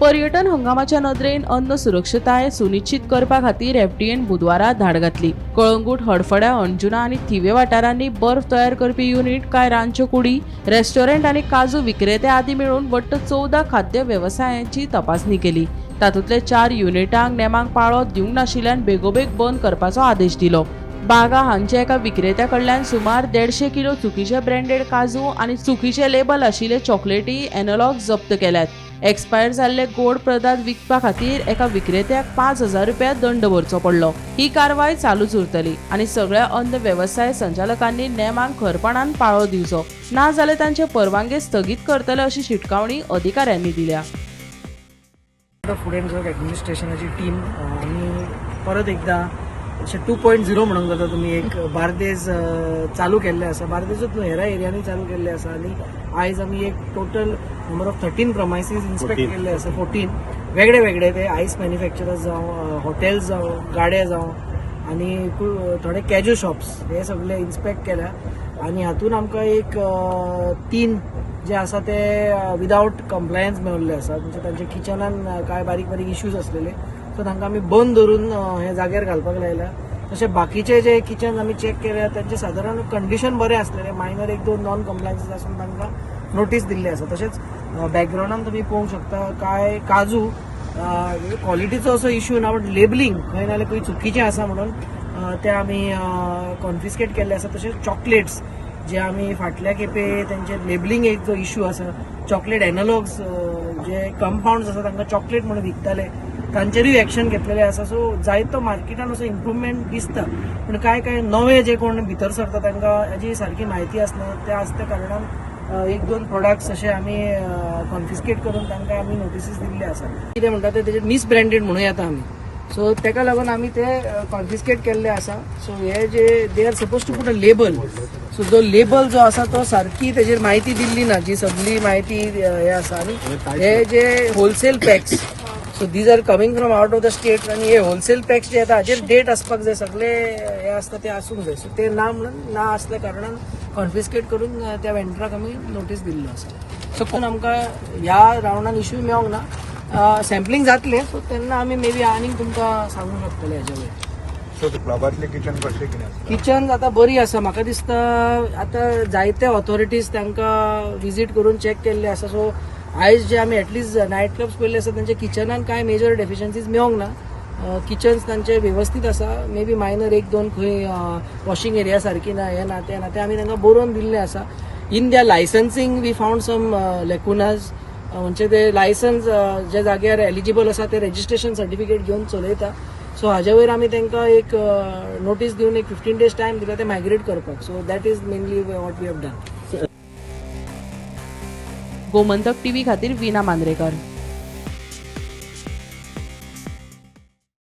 पर्यटन हंगामाच्या नदरेन अन्न सुरक्षताय सुनिश्चित करपा खातीर एफडीएन बुधवारा धाड घातली। कळंगूट, हडफड्या, अंजुना आनी थिवे वाठारांनी बर्फ तयार करपी युनिट, काय रांदच्यो कुडी, रेस्टॉरंट आनी काजू विक्रेते आदी मेळून वट्ट 14 खाद्य वेवसायांची तपासणी केली। तातूंतले 4 युनिटांक नेमांक पाळो दिवंक नाशिल्ल्यान बेगोबेग बंद करपाचो आदेश दिलो। बागा हांच्या एका विक्रेत्या कडल्यान सुमार 150 किलो चुकीचे ब्रँडेड काजू आनी चुकीचे लेबल आशिल्ले चॉकलेटी एनालॉग जप्त केल्यात। एक्सपायर जाल्ले गोड पदार्थ विकपा खातीर एका विक्रेत्याक 5,000 रुपया दंड भरचो पडलो। ही कारवाय चालूच उरतली आनी सगळ्या अन्न वेवसाय संचालकांनी नेमांक खरपणान पाळो दिवचो, ना जाल्यार तांचे परवानगी स्थगीत करतले अशी शिटकावणी अधिकाऱ्यांनी दिल्या। फूड अँड ड्रग ॲडमिनिस्ट्रेशनाची टीम आम्ही परत एकदा अशें 2.0 म्हणूंक जाता तुमी एक बार्देज चालू केल्ले आसा। बार्देजूच न्हू हेरा एरियांनी चालू केल्ले आसा आनी आयज आमी एक टोटल नंबर ऑफ 13 प्रमायसीस इन्स्पेक्ट केल्ले आसा। 14 वेगळे वेगळे ते आयस मॅन्युफॅक्चरर्स जावं, हॉटेल्स जावं, गाडे जावं आनी थोडे कॅज्यू शॉप्स हे सगळे इन्स्पेक्ट केल्या आनी हातून आमकां एक 3 जे आसा ते विदाउट कंप्लायन्स मेळिल्ले आसा। म्हणजे तांचे किचनान काय बारीक बारीक इश्यूज आसलेले, सो तांकां आमी बंद धरून हे जाग्यार घालपाक लायल्या। तशें बाकीचे जे किचन आमी चॅक केले तांचे सादारण कंडिशन बरें आसलेले, मायनर 1-2 नॉन कंप्लायन्सीस आसून तांकां नोटीस दिल्ली आसा। तशेंच बॅकग्रावंडान तुमी पळोवंक शकता काय काजू क्वॉलिटीचो असो इश्यू ना, बट लेबलिंग खंय ना जाल्यार खंय चुकीचें आसा म्हणून ते आमी कॉन्फिस्केट केल्ले आसा। तशेंच चॉकलेट्स जे आमी फाटल्या खेपे त्यांचे लेबलिंग एक जो इश्यू आसा, चॉकलेट एनालॉग्स जे कंपाउंड्स आसा तांकां चॉकलेट म्हणून विकताले तांचेरूय एक्शन घेतलेले आसा। सो जायतो मार्केटान असो इम्प्रुवमेंट दिसता, पण काय काय नवे जे कोण भितर सरता तांकां हेजी सारकी म्हायती आसना, त्या आसल्या कारणान 1-2 प्रोडक्ट्स अशे आमी कॉन्फिस्केट करून तांकां आमी नोटिसीस दिल्ले आसा। कितें म्हणटा ते मिसब्रँडेड म्हणूं येता आमी, सो तेका लागून आमी ते कॉन्फिस्केट केल्ले आसा। सो हे जे they are supposed to put a label, so जो लेबल जो आसा तो सारकी तेजेर म्हायती दिल्ली ना, जी सगळी म्हायती हे आसा। आनी हे जे wholesale packs, so these are coming from out of the state आनी हे होलसेल पॅक्स जे येता हाचेर डेट आसपाक जाय, सगळे हे आसता ते आसूंक जाय। सो ते ना म्हणून ना आसल्या कारणान कॉन्फिस्केट करून त्या वेंडराक आमी नोटीस दिल्लो आसा। सो कोण आमकां ह्या राउंडान इश्यू मेळोंक ना, सॅम्पलिंग जातले, सो तेन्ना आमी मे बी आनीक तुमकां सांगूंक शकतले हेच्या वयर। सो क्लबातले किचन कशें कितें आसा? किचन आतां बरी आसा, म्हाका दिसता आतां जायते ऑथॉरिटीज तांकां विजीट करून चॅक केल्ले आसा। सो आयज जे आमी एटलिस्ट नायट क्लब्स पळयल्ले आसा तांच्या किचनान काय मेजर डेफिशियन्सीज मेळोंक ना। किचन्स तांचे वेवस्थीत आसा, मे बी मायनर 1-2 खंय वॉशिंग एरिया सारकी ना, हे ना ते ना, ते आमी तांकां बरोवन दिल्ले आसा। इन द्या लायसन्सिंग वी फावंड सम लेकुनाज, म्हणजे ते लायसन्स जे जाग्यार एलिजिबल आसा ते रेजिस्ट्रेशन सर्टिफिकेट घेवन चलयता। सो हाज्या वयर आमी तांकां एक नोटीस दिवन एक 15 days टायम दिला ते मायग्रेट करपाक। So that is mainly what we have done. Gomantak TV खातीर विना मांद्रेकर।